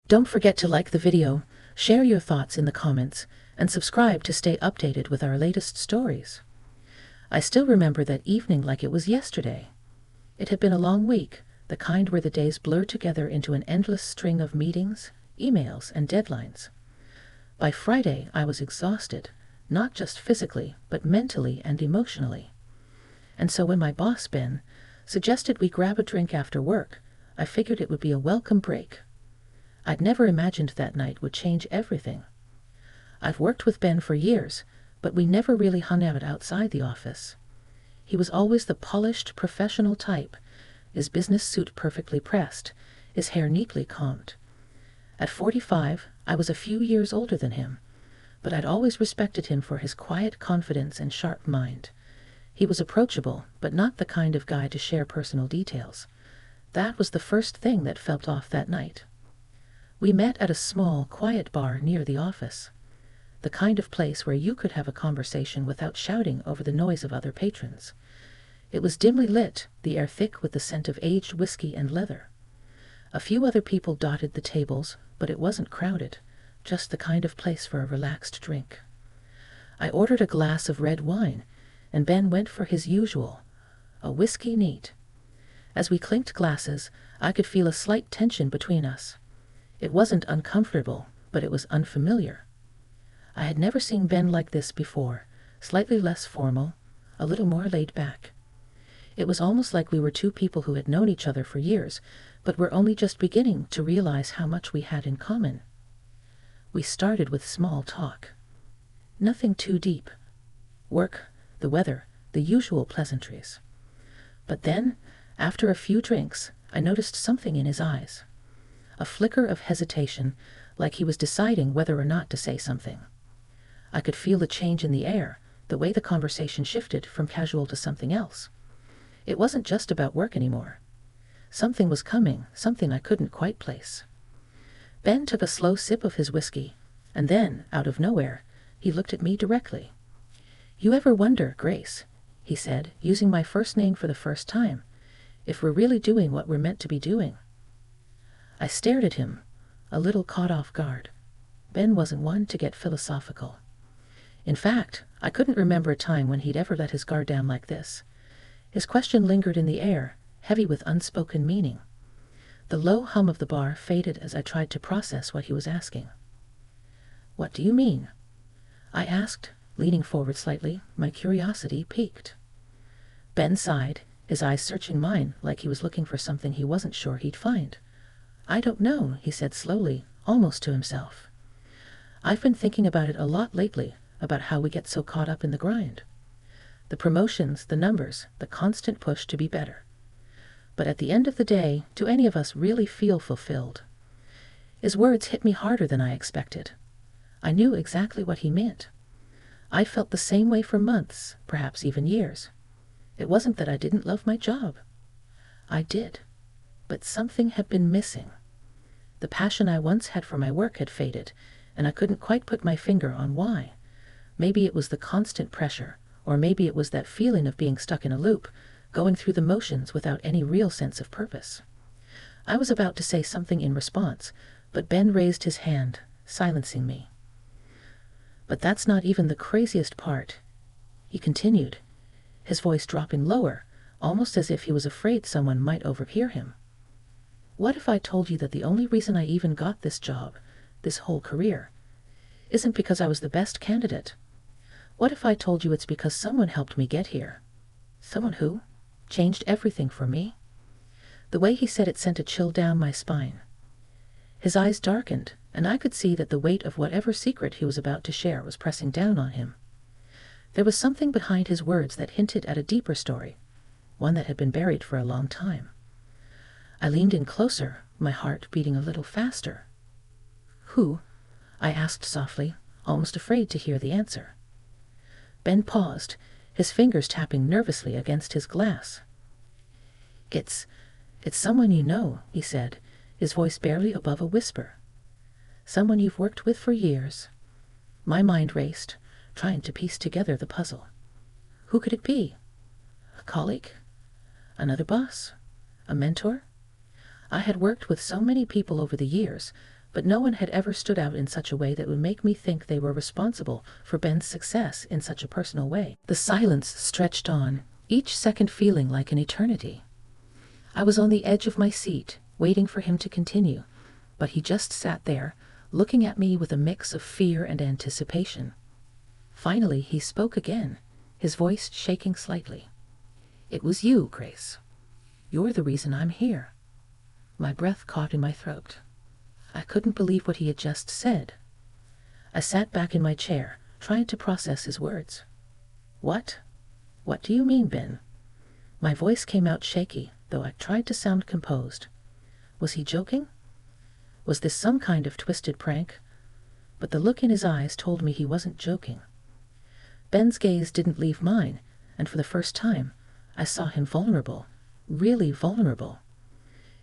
Don't forget to like the video, share your thoughts in the comments, and subscribe to stay updated with our latest stories. I still remember that evening like it was yesterday. It had been a long week, the kind where the days blur together into an endless string of meetings, emails, and deadlines. By Friday, I was exhausted, not just physically, but mentally and emotionally. And so when my boss, Ben, suggested we grab a drink after work, I figured it would be a welcome break. I'd never imagined that night would change everything. I've worked with Ben for years, but we never really hung out outside the office. He was always the polished, professional type, his business suit perfectly pressed, his hair neatly combed. At 45, I was a few years older than him, but I'd always respected him for his quiet confidence and sharp mind. He was approachable, but not the kind of guy to share personal details. That was the first thing that felt off that night. We met at a small, quiet bar near the office. The kind of place where you could have a conversation without shouting over the noise of other patrons. It was dimly lit, the air thick with the scent of aged whiskey and leather. A few other people dotted the tables, but it wasn't crowded, just the kind of place for a relaxed drink. I ordered a glass of red wine, and Ben went for his usual, a whiskey neat. As we clinked glasses, I could feel a slight tension between us. It wasn't uncomfortable, but it was unfamiliar. I had never seen Ben like this before, slightly less formal, a little more laid back. It was almost like we were two people who had known each other for years, but were only just beginning to realize how much we had in common. We started with small talk. Nothing too deep. Work, the weather, the usual pleasantries. But then, after a few drinks, I noticed something in his eyes. A flicker of hesitation, like he was deciding whether or not to say something. I could feel the change in the air, the way the conversation shifted from casual to something else. It wasn't just about work anymore. Something was coming, something I couldn't quite place. Ben took a slow sip of his whiskey, and then, out of nowhere, he looked at me directly. "You ever wonder, Grace," he said, using my first name for the first time, "if we're really doing what we're meant to be doing?" I stared at him, a little caught off guard. Ben wasn't one to get philosophical. In fact, I couldn't remember a time when he'd ever let his guard down like this. His question lingered in the air, heavy with unspoken meaning. The low hum of the bar faded as I tried to process what he was asking. "What do you mean?" I asked, leaning forward slightly, my curiosity piqued. Ben sighed, his eyes searching mine like he was looking for something he wasn't sure he'd find. "I don't know," he said slowly, almost to himself. "I've been thinking about it a lot lately, about how we get so caught up in the grind. The promotions, the numbers, the constant push to be better. But at the end of the day, do any of us really feel fulfilled?" His words hit me harder than I expected. I knew exactly what he meant. I felt the same way for months, perhaps even years. It wasn't that I didn't love my job. I did. But something had been missing. The passion I once had for my work had faded, and I couldn't quite put my finger on why. Maybe it was the constant pressure, or maybe it was that feeling of being stuck in a loop, going through the motions without any real sense of purpose. I was about to say something in response, but Ben raised his hand, silencing me. "But that's not even the craziest part," he continued, his voice dropping lower, almost as if he was afraid someone might overhear him. "What if I told you that the only reason I even got this job, this whole career, isn't because I was the best candidate? What if I told you it's because someone helped me get here? Someone who changed everything for me?" The way he said it sent a chill down my spine. His eyes darkened, and I could see that the weight of whatever secret he was about to share was pressing down on him. There was something behind his words that hinted at a deeper story, one that had been buried for a long time. I leaned in closer, my heart beating a little faster. "Who?" I asked softly, almost afraid to hear the answer. Ben paused, his fingers tapping nervously against his glass. It's someone you know," he said, his voice barely above a whisper. "Someone you've worked with for years." My mind raced, trying to piece together the puzzle. Who could it be? A colleague? Another boss? A mentor? I had worked with so many people over the years, but no one had ever stood out in such a way that would make me think they were responsible for Ben's success in such a personal way. The silence stretched on, each second feeling like an eternity. I was on the edge of my seat, waiting for him to continue, but he just sat there, looking at me with a mix of fear and anticipation. Finally, he spoke again, his voice shaking slightly. "It was you, Grace. You're the reason I'm here." My breath caught in my throat. I couldn't believe what he had just said. I sat back in my chair, trying to process his words. "What? What do you mean, Ben?" My voice came out shaky, though I tried to sound composed. Was he joking? Was this some kind of twisted prank? But the look in his eyes told me he wasn't joking. Ben's gaze didn't leave mine, and for the first time, I saw him vulnerable, really vulnerable.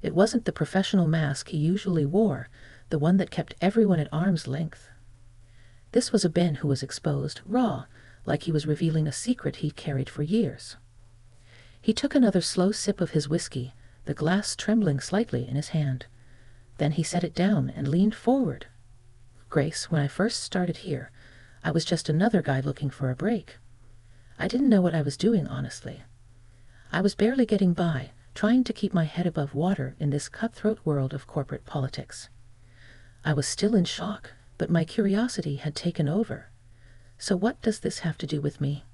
It wasn't the professional mask he usually wore, the one that kept everyone at arm's length. This was a Ben who was exposed, raw, like he was revealing a secret he'd carried for years. He took another slow sip of his whiskey, the glass trembling slightly in his hand. Then he set it down and leaned forward. "Grace, when I first started here, I was just another guy looking for a break. I didn't know what I was doing, honestly. I was barely getting by, trying to keep my head above water in this cutthroat world of corporate politics. I was still in shock, but my curiosity had taken over. So what does this have to do with me?"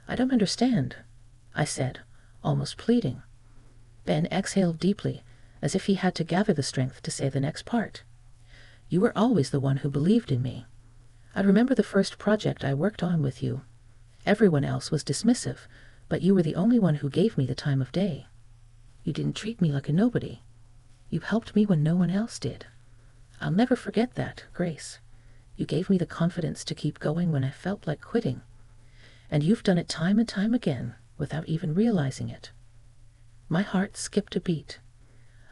"I don't understand," I said, almost pleading. Ben exhaled deeply, as if he had to gather the strength to say the next part. "You were always the one who believed in me. I remember the first project I worked on with you. Everyone else was dismissive, but you were the only one who gave me the time of day. You didn't treat me like a nobody. You helped me when no one else did. I'll never forget that, Grace. You gave me the confidence to keep going when I felt like quitting. And you've done it time and time again, without even realizing it." My heart skipped a beat.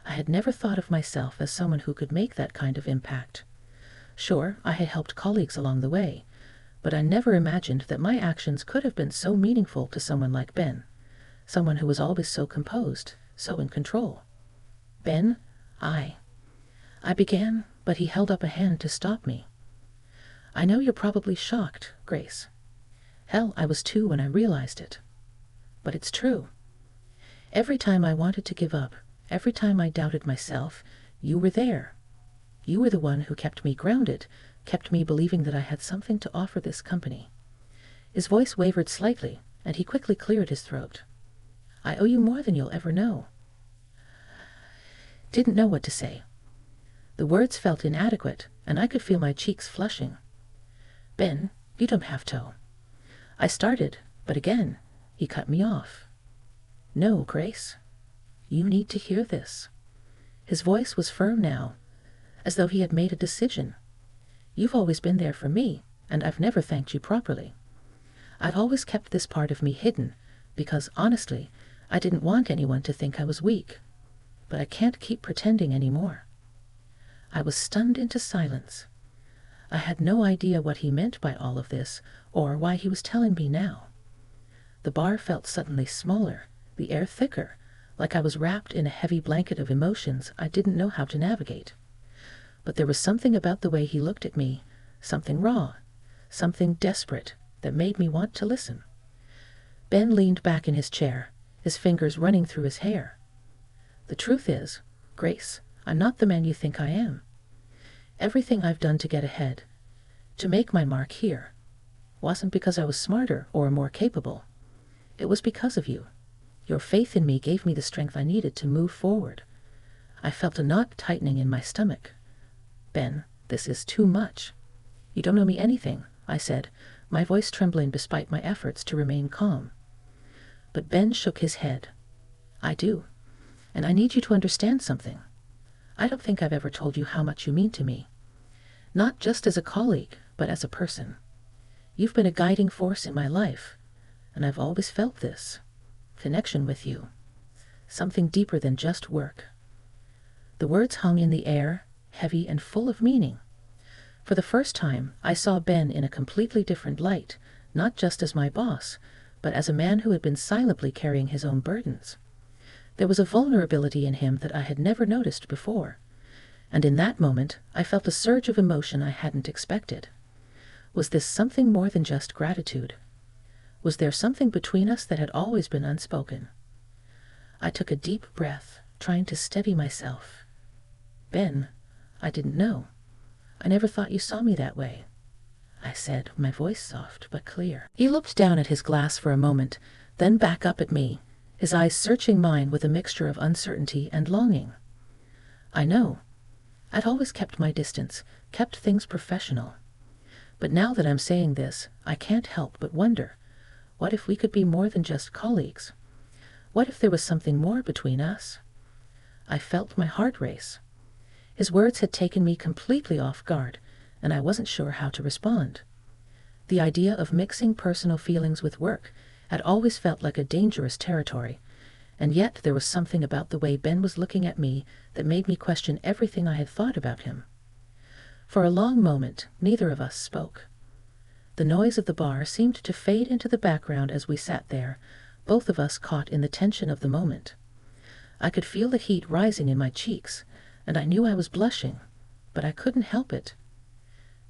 I had never thought of myself as someone who could make that kind of impact. Sure, I had helped colleagues along the way, but I never imagined that my actions could have been so meaningful to someone like Ben, someone who was always so composed, so in control. "Ben, I began, but he held up a hand to stop me. "I know you're probably shocked, Grace. Hell, I was too when I realized it. But it's true. Every time I wanted to give up, every time I doubted myself, you were there. You were the one who kept me grounded, kept me believing that I had something to offer this company." His voice wavered slightly, and he quickly cleared his throat. "I owe you more than you'll ever know." Didn't know what to say. The words felt inadequate, and I could feel my cheeks flushing. "Ben, you don't have to." I started, but again, he cut me off. "No, Grace. You need to hear this." His voice was firm now, as though he had made a decision. "You've always been there for me, and I've never thanked you properly. I've always kept this part of me hidden, because, honestly, I didn't want anyone to think I was weak. But I can't keep pretending anymore." I was stunned into silence. I had no idea what he meant by all of this, or why he was telling me now. The bar felt suddenly smaller, the air thicker, like I was wrapped in a heavy blanket of emotions I didn't know how to navigate. But there was something about the way he looked at me, something raw, something desperate, that made me want to listen. Ben leaned back in his chair, his fingers running through his hair. "The truth is, Grace, I'm not the man you think I am. Everything I've done to get ahead, to make my mark here, wasn't because I was smarter or more capable. It was because of you. Your faith in me gave me the strength I needed to move forward." I felt a knot tightening in my stomach. "Ben, this is too much." "You don't know me anything," I said, my voice trembling despite my efforts to remain calm. But Ben shook his head. "I do. And I need you to understand something. I don't think I've ever told you how much you mean to me. Not just as a colleague, but as a person. You've been a guiding force in my life, and I've always felt this connection with you. Something deeper than just work." The words hung in the air, heavy and full of meaning. For the first time, I saw Ben in a completely different light, not just as my boss, but as a man who had been silently carrying his own burdens. There was a vulnerability in him that I had never noticed before. And in that moment, I felt a surge of emotion I hadn't expected. Was this something more than just gratitude? Was there something between us that had always been unspoken? I took a deep breath, trying to steady myself. Ben, I didn't know. I never thought you saw me that way, I said, my voice soft but clear. He looked down at his glass for a moment, then back up at me, his eyes searching mine with a mixture of uncertainty and longing. I know. I'd always kept my distance, kept things professional. But now that I'm saying this, I can't help but wonder, what if we could be more than just colleagues? What if there was something more between us? I felt my heart race. His words had taken me completely off guard, and I wasn't sure how to respond. The idea of mixing personal feelings with work had always felt like a dangerous territory, and yet there was something about the way Ben was looking at me that made me question everything I had thought about him. For a long moment, neither of us spoke. The noise of the bar seemed to fade into the background as we sat there, both of us caught in the tension of the moment. I could feel the heat rising in my cheeks, and I knew I was blushing, but I couldn't help it.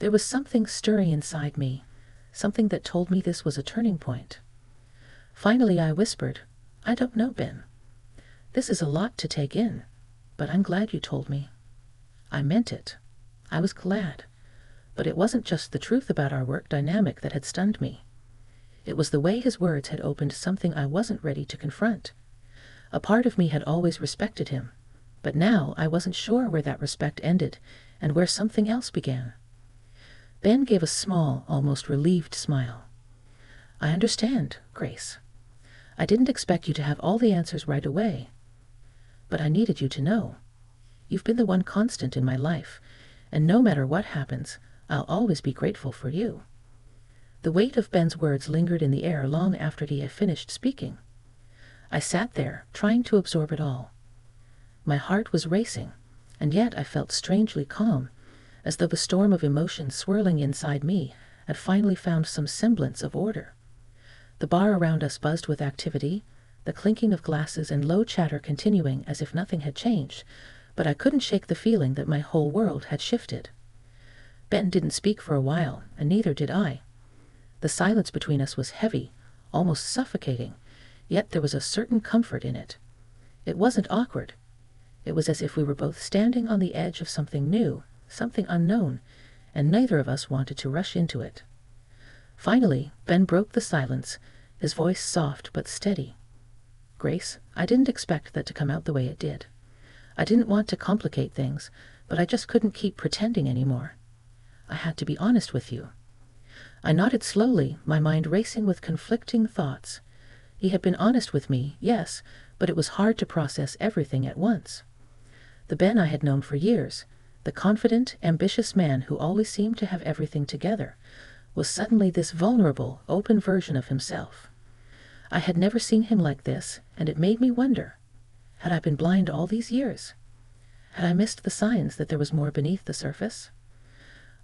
There was something stirring inside me, something that told me this was a turning point. Finally I whispered, I don't know, Ben. This is a lot to take in, but I'm glad you told me. I meant it. I was glad. But it wasn't just the truth about our work dynamic that had stunned me. It was the way his words had opened something I wasn't ready to confront. A part of me had always respected him, but now I wasn't sure where that respect ended and where something else began. Ben gave a small, almost relieved smile. I understand, Grace. I didn't expect you to have all the answers right away. But I needed you to know. You've been the one constant in my life, and no matter what happens, I'll always be grateful for you. The weight of Ben's words lingered in the air long after he had finished speaking. I sat there, trying to absorb it all. My heart was racing, and yet I felt strangely calm, as though the storm of emotions swirling inside me had finally found some semblance of order. The bar around us buzzed with activity, the clinking of glasses and low chatter continuing as if nothing had changed, but I couldn't shake the feeling that my whole world had shifted. Ben didn't speak for a while, and neither did I. The silence between us was heavy, almost suffocating, yet there was a certain comfort in it. It wasn't awkward. It was as if we were both standing on the edge of something new, something unknown, and neither of us wanted to rush into it. Finally, Ben broke the silence, his voice soft but steady. Grace, I didn't expect that to come out the way it did. I didn't want to complicate things, but I just couldn't keep pretending anymore. I had to be honest with you. I nodded slowly, my mind racing with conflicting thoughts. He had been honest with me, yes, but it was hard to process everything at once. The Ben I had known for years, the confident, ambitious man who always seemed to have everything together, was suddenly this vulnerable, open version of himself. I had never seen him like this, and it made me wonder. Had I been blind all these years? Had I missed the signs that there was more beneath the surface?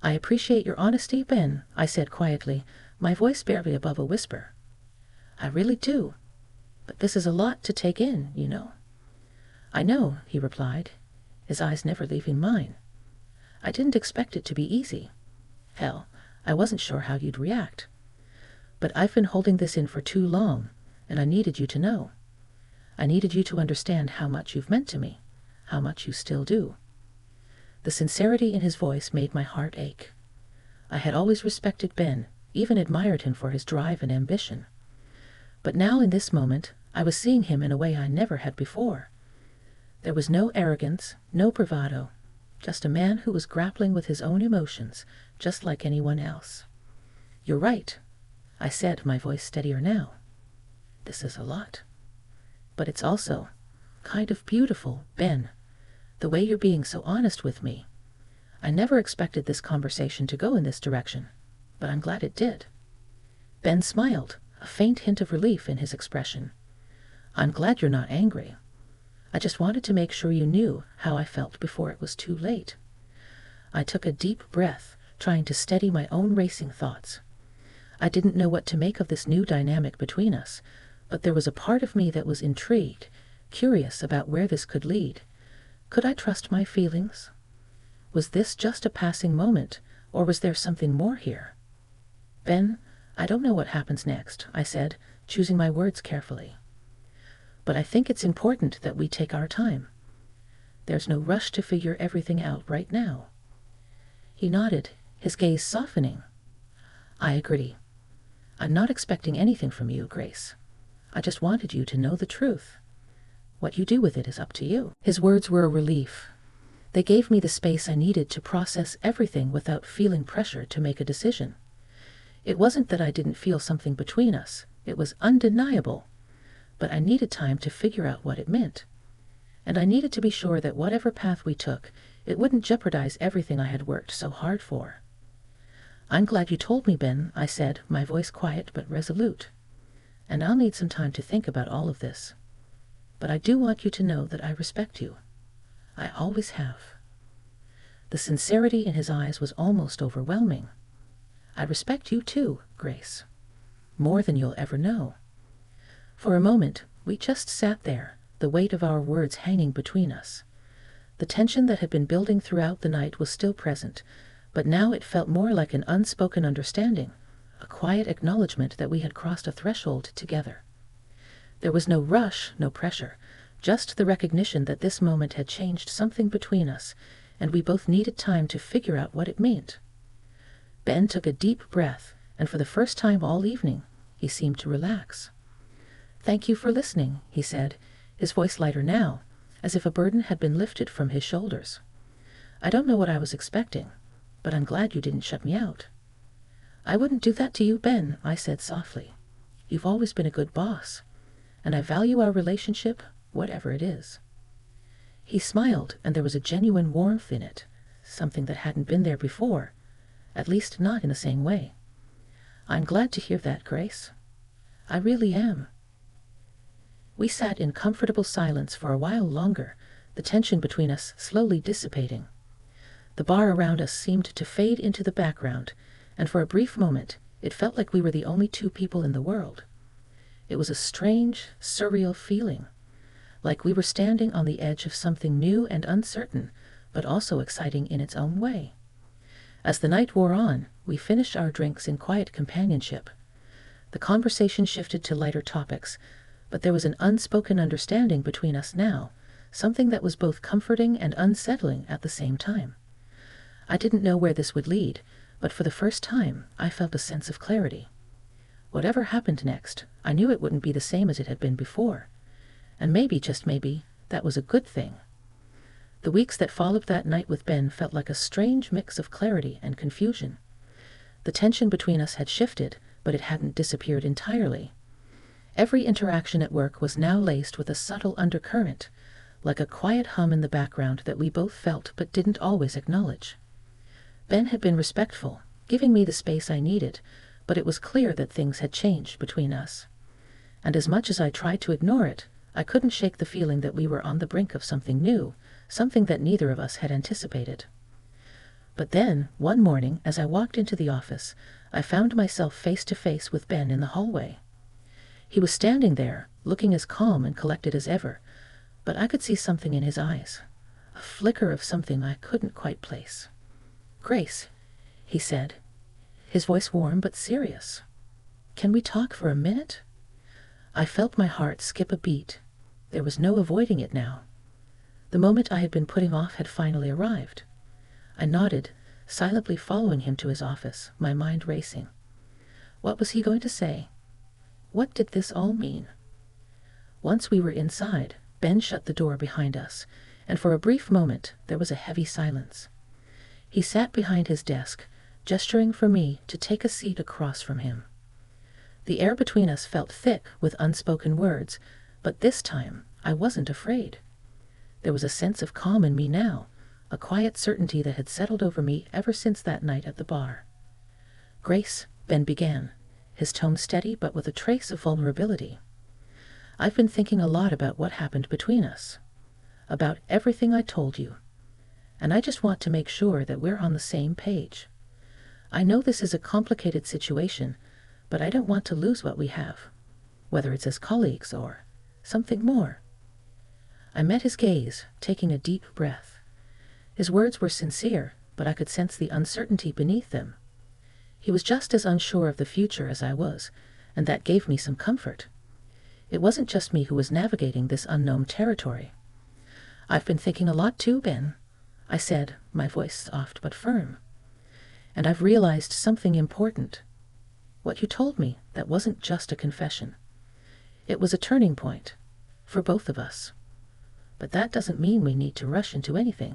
I appreciate your honesty, Ben, I said quietly, my voice barely above a whisper. I really do. But this is a lot to take in, you know. I know, he replied, his eyes never leaving mine. I didn't expect it to be easy. Hell, I wasn't sure how you'd react. But I've been holding this in for too long, and I needed you to know. I needed you to understand how much you've meant to me, how much you still do. The sincerity in his voice made my heart ache. I had always respected Ben, even admired him for his drive and ambition. But now in this moment, I was seeing him in a way I never had before. There was no arrogance, no bravado, just a man who was grappling with his own emotions, just like anyone else. You're right, I said, my voice steadier now. This is a lot. But it's also kind of beautiful, Ben, the way you're being so honest with me. I never expected this conversation to go in this direction, but I'm glad it did. Ben smiled, a faint hint of relief in his expression. I'm glad you're not angry. I just wanted to make sure you knew how I felt before it was too late. I took a deep breath, trying to steady my own racing thoughts. I didn't know what to make of this new dynamic between us, but there was a part of me that was intrigued, curious about where this could lead. Could I trust my feelings? Was this just a passing moment, or was there something more here? Ben, I don't know what happens next, I said, choosing my words carefully. But I think it's important that we take our time. There's no rush to figure everything out right now. He nodded, his gaze softening. I agree. I'm not expecting anything from you, Grace. I just wanted you to know the truth. What you do with it is up to you. His words were a relief. They gave me the space I needed to process everything without feeling pressure to make a decision. It wasn't that I didn't feel something between us. It was undeniable. But I needed time to figure out what it meant. And I needed to be sure that whatever path we took, it wouldn't jeopardize everything I had worked so hard for. I'm glad you told me, Ben, I said, my voice quiet but resolute. And I'll need some time to think about all of this. But I do want you to know that I respect you. I always have. The sincerity in his eyes was almost overwhelming. I respect you too, Grace. More than you'll ever know. For a moment, we just sat there, the weight of our words hanging between us. The tension that had been building throughout the night was still present, but now it felt more like an unspoken understanding, a quiet acknowledgement that we had crossed a threshold together. There was no rush, no pressure, just the recognition that this moment had changed something between us, and we both needed time to figure out what it meant. Ben took a deep breath, and for the first time all evening, he seemed to relax. Thank you for listening, he said, his voice lighter now, as if a burden had been lifted from his shoulders. I don't know what I was expecting, but I'm glad you didn't shut me out. I wouldn't do that to you, Ben, I said softly. You've always been a good boss, and I value our relationship, whatever it is. He smiled, and there was a genuine warmth in it, something that hadn't been there before, at least not in the same way. I'm glad to hear that, Grace. I really am. We sat in comfortable silence for a while longer, the tension between us slowly dissipating. The bar around us seemed to fade into the background, and for a brief moment it felt like we were the only two people in the world. It was a strange, surreal feeling, like we were standing on the edge of something new and uncertain, but also exciting in its own way. As the night wore on, we finished our drinks in quiet companionship. The conversation shifted to lighter topics, but there was an unspoken understanding between us now, something that was both comforting and unsettling at the same time. I didn't know where this would lead, but for the first time I felt a sense of clarity. Whatever happened next, I knew it wouldn't be the same as it had been before. And maybe, just maybe, that was a good thing. The weeks that followed that night with Ben felt like a strange mix of clarity and confusion. The tension between us had shifted, but it hadn't disappeared entirely. Every interaction at work was now laced with a subtle undercurrent, like a quiet hum in the background that we both felt but didn't always acknowledge. Ben had been respectful, giving me the space I needed, but it was clear that things had changed between us. And as much as I tried to ignore it, I couldn't shake the feeling that we were on the brink of something new, something that neither of us had anticipated. But then, one morning, as I walked into the office, I found myself face to face with Ben in the hallway. He was standing there, looking as calm and collected as ever, but I could see something in his eyes, a flicker of something I couldn't quite place. "Grace," he said, his voice warm but serious. "Can we talk for a minute?" I felt my heart skip a beat. There was no avoiding it now. The moment I had been putting off had finally arrived. I nodded, silently following him to his office, my mind racing. What was he going to say? What did this all mean? Once we were inside, Ben shut the door behind us, and for a brief moment there was a heavy silence. He sat behind his desk, gesturing for me to take a seat across from him. The air between us felt thick with unspoken words, but this time I wasn't afraid. There was a sense of calm in me now, a quiet certainty that had settled over me ever since that night at the bar. "Grace," Ben began, his tone steady but with a trace of vulnerability. "I've been thinking a lot about what happened between us, about everything I told you, and I just want to make sure that we're on the same page. I know this is a complicated situation, but I don't want to lose what we have, whether it's as colleagues or something more." I met his gaze, taking a deep breath. His words were sincere, but I could sense the uncertainty beneath them. He was just as unsure of the future as I was, and that gave me some comfort. It wasn't just me who was navigating this unknown territory. "I've been thinking a lot too, Ben," I said, my voice soft but firm. "And I've realized something important. What you told me, that wasn't just a confession. It was a turning point, for both of us. But that doesn't mean we need to rush into anything."